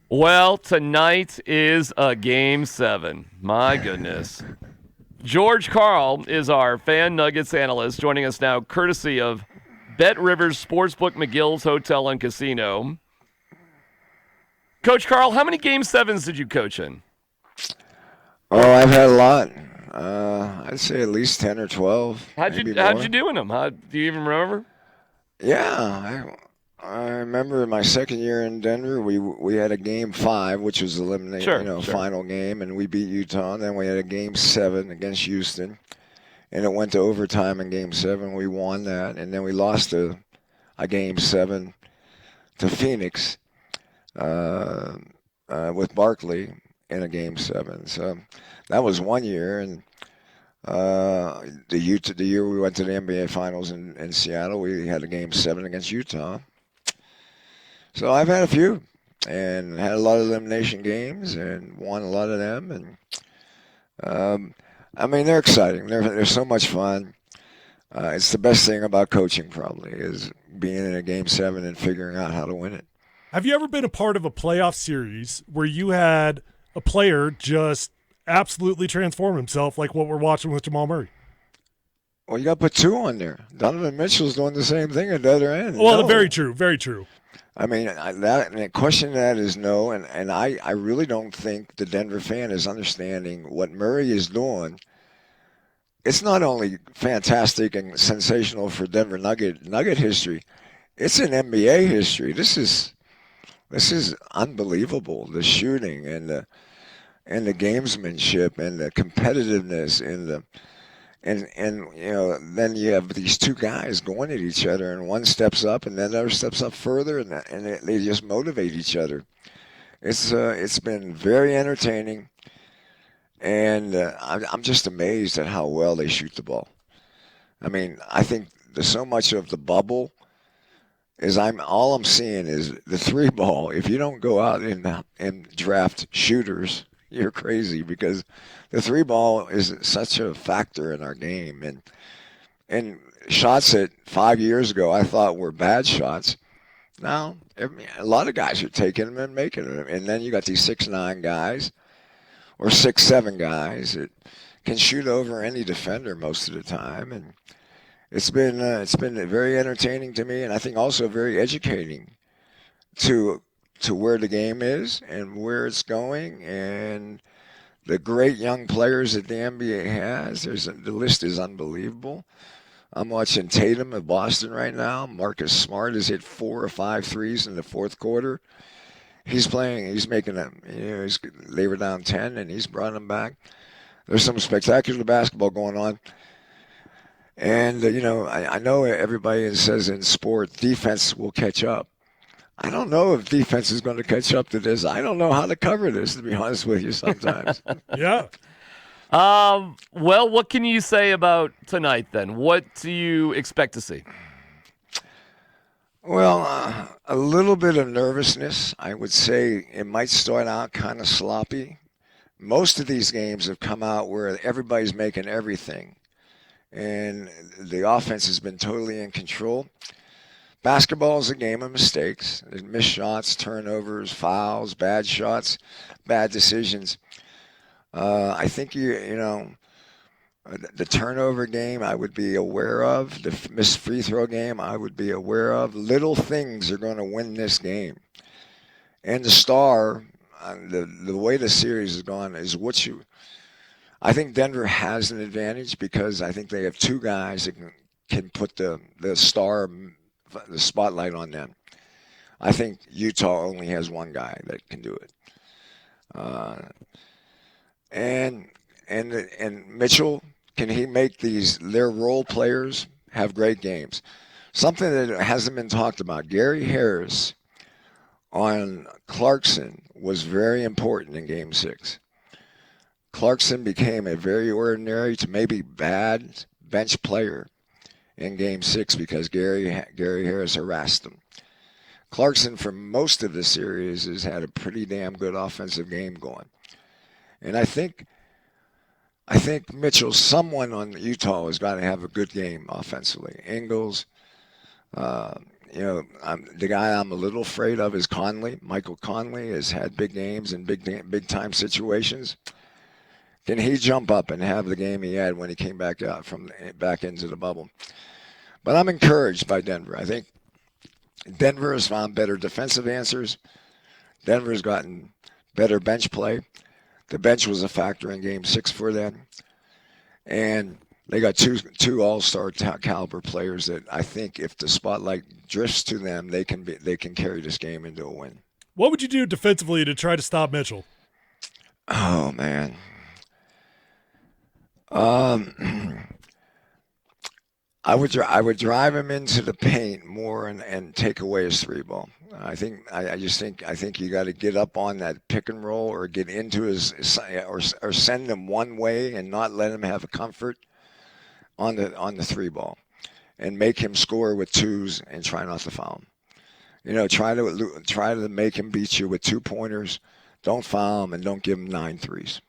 Well, tonight is a game 7. My goodness. George Carl is our Fan Nuggets analyst, joining us now courtesy of Bet Rivers Sportsbook McGill's Hotel and Casino. Coach Carl, how many game 7s did you coach in? Oh, I've had a lot. I'd say at least 10 or 12, How'd maybe you how'd you more. do in them? Do you even remember? Yeah, I remember my second year in Denver. We had a game 5, which was Sure, sure. final game, and we beat Utah. And then we had a game 7 against Houston, and it went to overtime in game 7. We won that, and then we lost a game 7 to Phoenix uh, with Barkley in a game 7. So that was one year, and the year we went to the NBA Finals in Seattle, we had a game 7 against Utah. So I've had a few, and had a lot of elimination games, and won a lot of them. And I mean, they're exciting. They're so much fun. It's the best thing about coaching, probably, is being in a game 7 and figuring out how to win it. Have you ever been a part of a playoff series where you had a player just absolutely transform himself like what we're watching with Jamal Murray? Well, you got to put two on there. Donovan Mitchell's doing the same thing at the other end. Well, No. very true, very true. I mean, the question to that is no, and I really don't think the Denver fan is understanding what Murray is doing. It's not only fantastic and sensational for Denver Nugget history, it's in NBA history. This is unbelievable. The shooting and the gamesmanship and the competitiveness and then you have these two guys going at each other, and one steps up and then the other steps up further, and they just motivate each other. It's been very entertaining, and I'm just amazed at how well they shoot the ball. I mean, I think there's so much of the bubble is I'm seeing is the three ball. If you don't go out and draft shooters, you're crazy, because the three ball is such a factor in our game. And shots that 5 years ago I thought were bad shots, now a lot of guys are taking them and making them. And then you got these 6'9" guys or 6'7" guys that can shoot over any defender most of the time. And it's been very entertaining to me, and I think also very educating to where the game is and where it's going, and the great young players that the NBA has. The list is unbelievable. I'm watching Tatum of Boston right now. Marcus Smart has hit 4 or 5 threes in the fourth quarter. He's playing. He's making them. They were down 10, and he's brought them back. There's some spectacular basketball going on. And, I know everybody says in sport, defense will catch up. I don't know if defense is going to catch up to this. I don't know how to cover this, to be honest with you, sometimes. Yeah. Well, what can you say about tonight then? What do you expect to see? Well, a little bit of nervousness. I would say it might start out kind of sloppy. Most of these games have come out where everybody's making everything, and the offense has been totally in control. Basketball is a game of mistakes. There's missed shots, turnovers, fouls, bad shots, bad decisions. I think the turnover game I would be aware of. The missed free throw game I would be aware of. Little things are going to win this game. And the star, the way the series has gone is I think Denver has an advantage because I think they have two guys that can put the spotlight on them. I think Utah only has one guy that can do it. Uh, and and Mitchell, can he make their role players have great games? Something that hasn't been talked about. Gary Harris on Clarkson was very important in Game 6. Clarkson became a very ordinary to maybe bad bench player in Game 6 because Gary Harris harassed him. Clarkson, for most of the series, has had a pretty damn good offensive game going. And I think Mitchell, someone on Utah, has got to have a good game offensively. Ingles, the guy I'm a little afraid of is Conley. Michael Conley has had big games and big time situations. Can he jump up and have the game he had when he came back out from back into the bubble? But I'm encouraged by Denver. I think Denver has found better defensive answers. Denver's gotten better bench play. The bench was a factor in Game 6 for them, and they got two all-star caliber players that I think if the spotlight drifts to them, they can carry this game into a win. What would you do defensively to try to stop Mitchell? Oh man. I would drive him into the paint more and take away his three ball. I think you got to get up on that pick and roll or get into his or send him one way and not let him have a comfort on the three ball, and make him score with twos and try not to foul him. Try to make him beat you with 2-pointers. Don't foul him and don't give him 9 threes.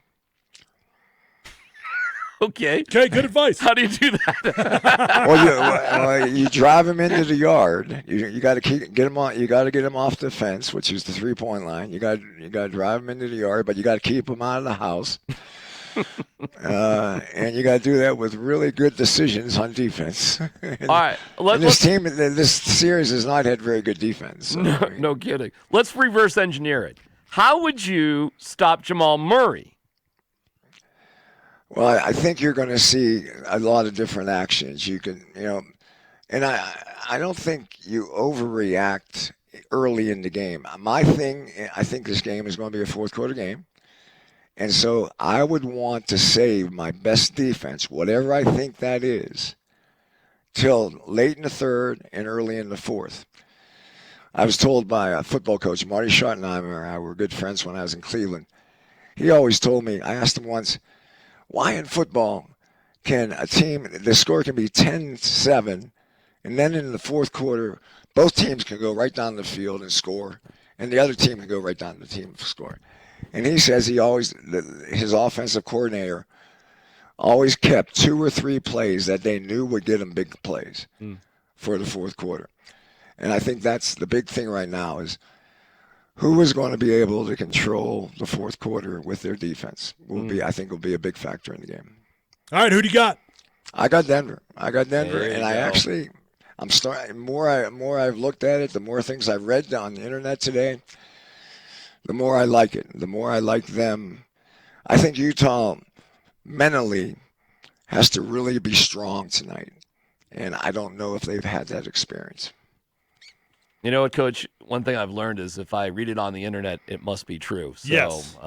Okay, good advice. How do you do that? Well, you drive him into the yard. You got to get him on. You got to get him off the fence, which is the 3-point line. You got to drive him into the yard, but you got to keep him out of the house. And you got to do that with really good decisions on defense. All right, this series has not had very good defense. So, no kidding. Let's reverse engineer it. How would you stop Jamal Murray? Well, I think you're going to see a lot of different actions. You can, and I don't think you overreact early in the game. My thing, I think this game is going to be a fourth quarter game. And so I would want to save my best defense, whatever I think that is, till late in the third and early in the fourth. I was told by a football coach, Marty Schottenheimer, and I were good friends when I was in Cleveland. He always told me, I asked him once, why in football can the score can be 10-7, and then in the fourth quarter, both teams can go right down the field and score, and the other team can go right down the team and score. And he says his offensive coordinator always kept 2 or 3 plays that they knew would get them big plays for the fourth quarter. And I think that's the big thing right now is who is going to be able to control the fourth quarter with their defense I think will be a big factor in the game. All right, who do you got? I got Denver. And I'm starting more I've looked at it, the more things I've read on the internet today, the more I like it. The more I like them. I think Utah mentally has to really be strong tonight. And I don't know if they've had that experience. You know what, Coach? One thing I've learned is if I read it on the internet, it must be true. So yes.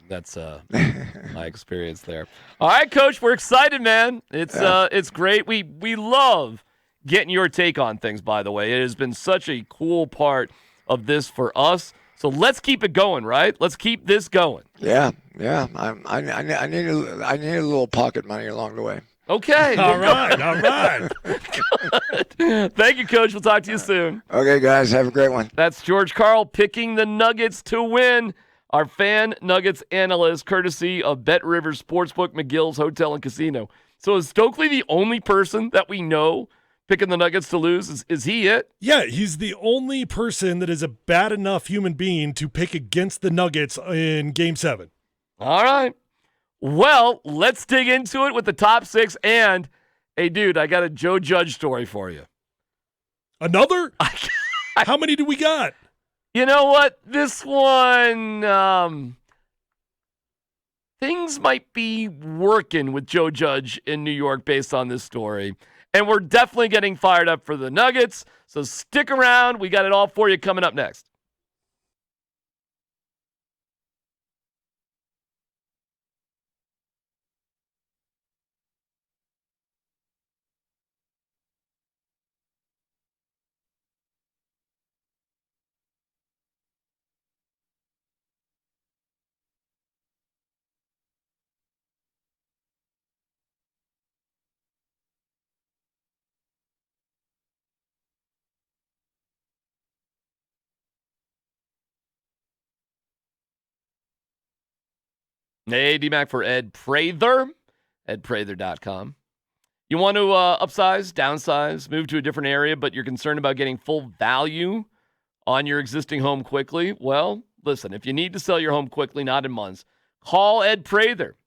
That's my experience there. All right, Coach, we're excited, man. It's great. We love getting your take on things, by the way. It has been such a cool part of this for us. So let's keep it going, right? Let's keep this going. Yeah. I need a little pocket money along the way. Okay. All right. Good. Thank you, Coach. We'll talk to you soon. Okay, guys. Have a great one. That's George Karl picking the Nuggets to win. Our fan Nuggets analyst, courtesy of Bet Rivers Sportsbook, McGill's Hotel and Casino. So is Stokley the only person that we know picking the Nuggets to lose? Is he it? Yeah, he's the only person that is a bad enough human being to pick against the Nuggets in Game 7. All right. Well, let's dig into it with the top 6. And, hey, dude, I got a Joe Judge story for you. Another? How many do we got? You know what? This one, things might be working with Joe Judge in New York based on this story. And we're definitely getting fired up for the Nuggets. So stick around. We got it all for you coming up next. Hey, DMac for Ed Prather, edprather.com. You want to upsize, downsize, move to a different area, but you're concerned about getting full value on your existing home quickly? Well, listen, if you need to sell your home quickly, not in months, call Ed Prather.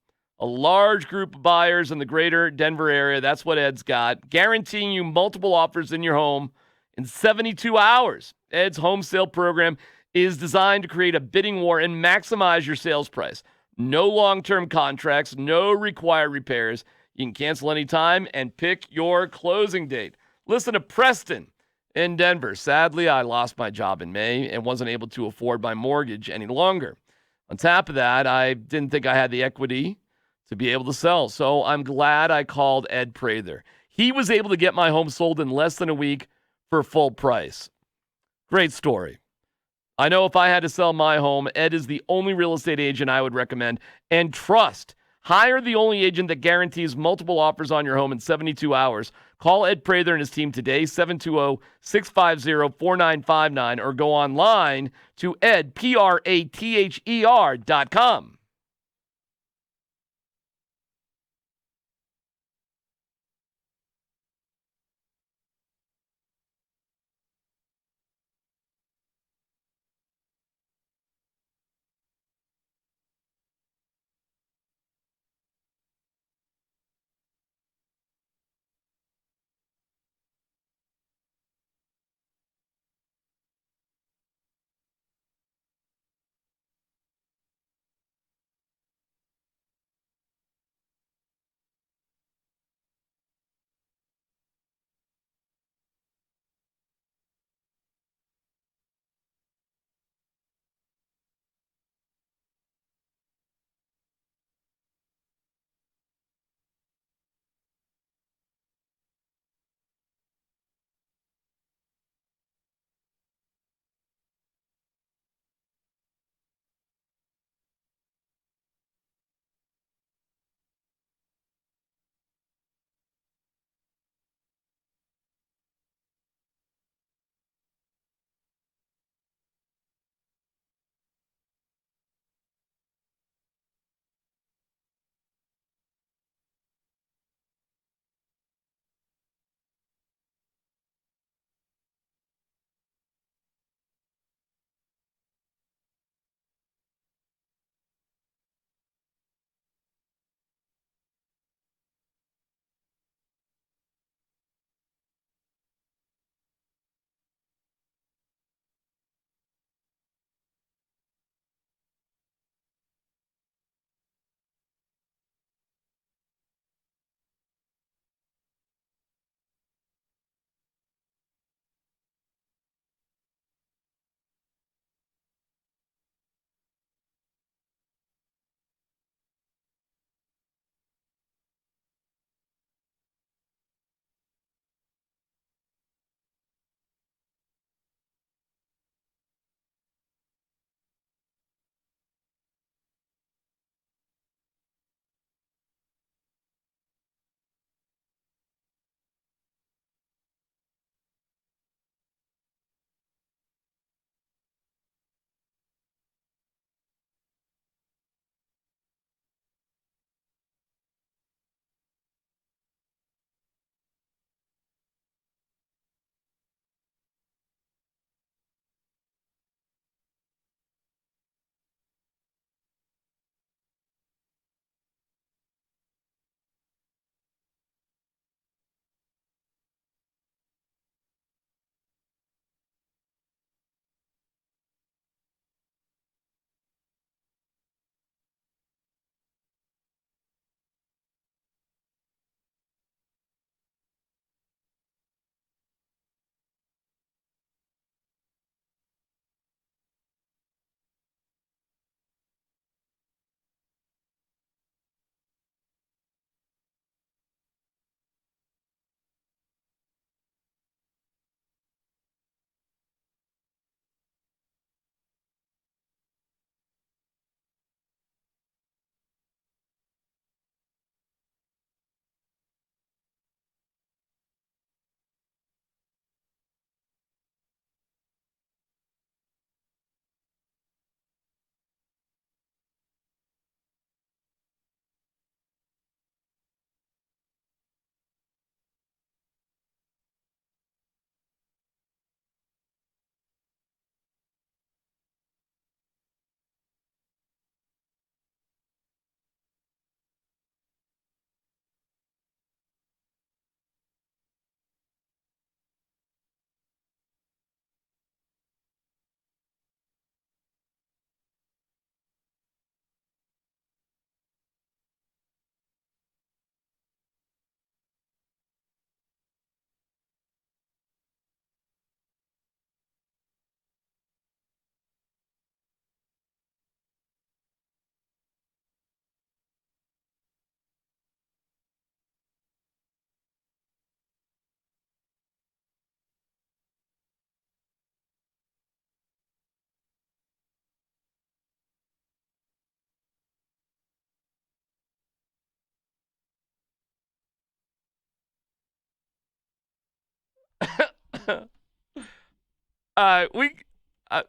A large group of buyers in the greater Denver area. That's what Ed's got, guaranteeing you multiple offers in your home in 72 hours. Ed's home sale program is designed to create a bidding war and maximize your sales price. No long-term contracts, no required repairs. You can cancel anytime and pick your closing date. Listen to Preston in Denver. Sadly, I lost my job in May and wasn't able to afford my mortgage any longer. On top of that, I didn't think I had the equity to be able to sell, so I'm glad I called Ed Prather. He was able to get my home sold in less than a week for full price. Great story. I know if I had to sell my home, Ed is the only real estate agent I would recommend and trust. Hire the only agent that guarantees multiple offers on your home in 72 hours. Call Ed Prather and his team today, 720-650-4959, or go online to edprather.com.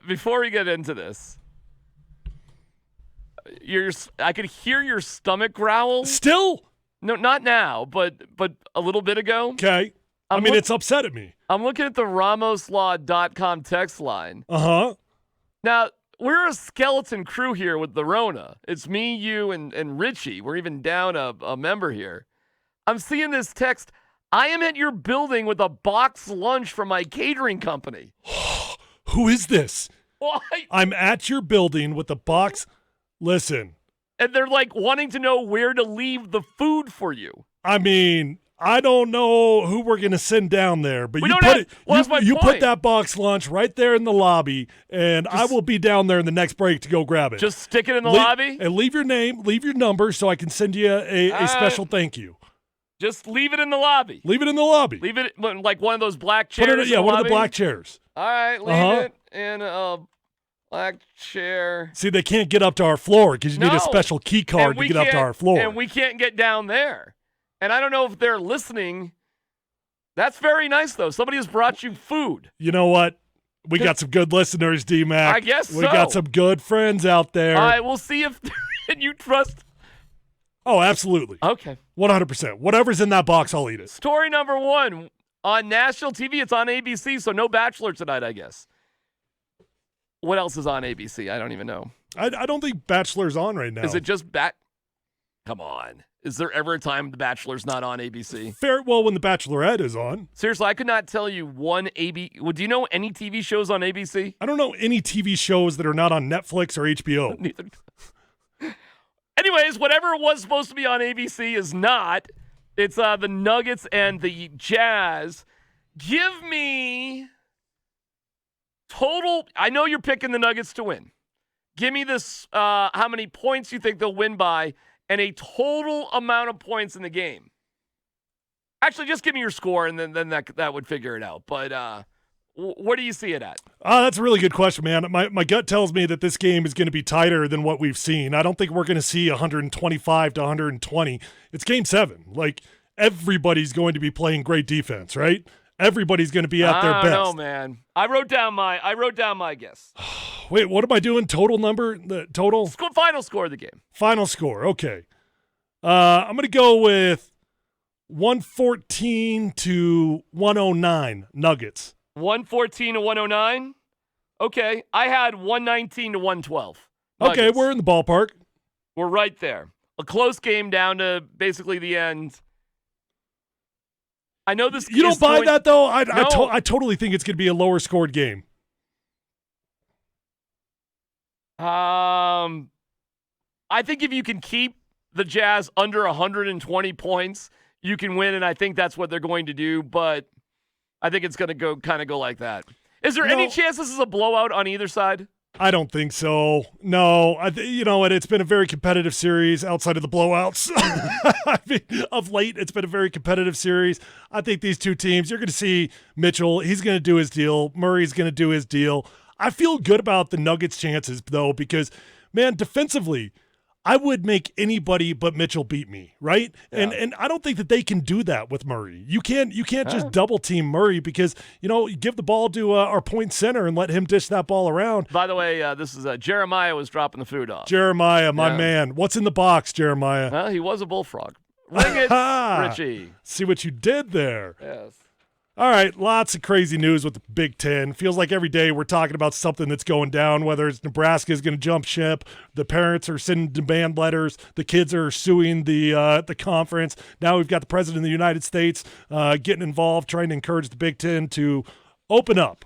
Before we get into this, I could hear your stomach growl. Still? No, not now, but a little bit ago. Okay. I mean, it's upset at me. I'm looking at the RamosLaw.com text line. Uh-huh. Now, we're a skeleton crew here with the Rona. It's me, you, and Richie. We're even down a member here. I'm seeing this text. I am at your building with a box lunch from my catering company. Who is this? Why? I'm at your building with a box. Listen. And they're like wanting to know where to leave the food for you. I mean, I don't know who we're going to send down there, but you put that box lunch right there in the lobby, and I will be down there in the next break to go grab it. Just stick it in the lobby? And leave your name, leave your number so I can send you a special thank you. Just leave it in the lobby. Leave it in the lobby. Leave it like one of those black chairs. One of the black chairs. All right, leave it in a black chair. See, they can't get up to our floor because you need a special key card to get up to our floor. And we can't get down there. And I don't know if they're listening. That's very nice, though. Somebody has brought you food. You know what? We got some good listeners, DMac. I guess so. We got some good friends out there. All right, we'll see if you trust. Oh, absolutely. Okay. 100%. Whatever's in that box, I'll eat it. Story number 1. On national TV, it's on ABC, so no Bachelor tonight, I guess. What else is on ABC? I don't even know. I don't think Bachelor's on right now. Is it just Come on. Is there ever a time The Bachelor's not on ABC? Well, when The Bachelorette is on. Seriously, I could not tell you one Well, do you know any TV shows on ABC? I don't know any TV shows that are not on Netflix or HBO. Neither. Anyways, whatever was supposed to be on ABC is not. It's the Nuggets and the Jazz. Give me total. I know you're picking the Nuggets to win. Give me this. How many points you think they'll win by, and a total amount of points in the game. Actually, just give me your score, and then that would figure it out. But what do you see it at? That's a really good question, man. My gut tells me that this game is going to be tighter than what we've seen. I don't think we're going to see 125 to 120. It's Game 7. Like, everybody's going to be playing great defense, right? Everybody's going to be at their best. I don't know, man. I wrote down my guess. Wait, what am I doing? Total number? The total? Final score of the game. Final score. Okay. I'm going to go with 114 to 109 Nuggets. 114 to 109? Okay. I had 119 to 112. Nuggets. Okay, we're in the ballpark. We're right there. A close game down to basically the end. I know this. You don't buy that, though? I totally think it's going to be a lower scored game. I think if you can keep the Jazz under 120 points, you can win, and I think that's what they're going to do, but I think it's going to go like that. Is there any chance this is a blowout on either side? I don't think so. No, you know what? It's been a very competitive series outside of the blowouts. I mean, of late, it's been a very competitive series. I think these two teams, you're going to see Mitchell. He's going to do his deal. Murray's going to do his deal. I feel good about the Nuggets' chances, though, because, man, defensively, I would make anybody but Mitchell beat me, right? Yeah. And I don't think that they can do that with Murray. You can't just double team Murray because, you give the ball to our point center and let him dish that ball around. By the way, this is Jeremiah was dropping the food off. Jeremiah, my man. What's in the box, Jeremiah? Well, he was a bullfrog. Ring it, Richie. See what you did there. Yes. All right, lots of crazy news with the Big Ten. Feels like every day we're talking about something that's going down, whether it's Nebraska is going to jump ship, the parents are sending demand letters, the kids are suing the conference. Now we've got the President of the United States getting involved, trying to encourage the Big Ten to open up.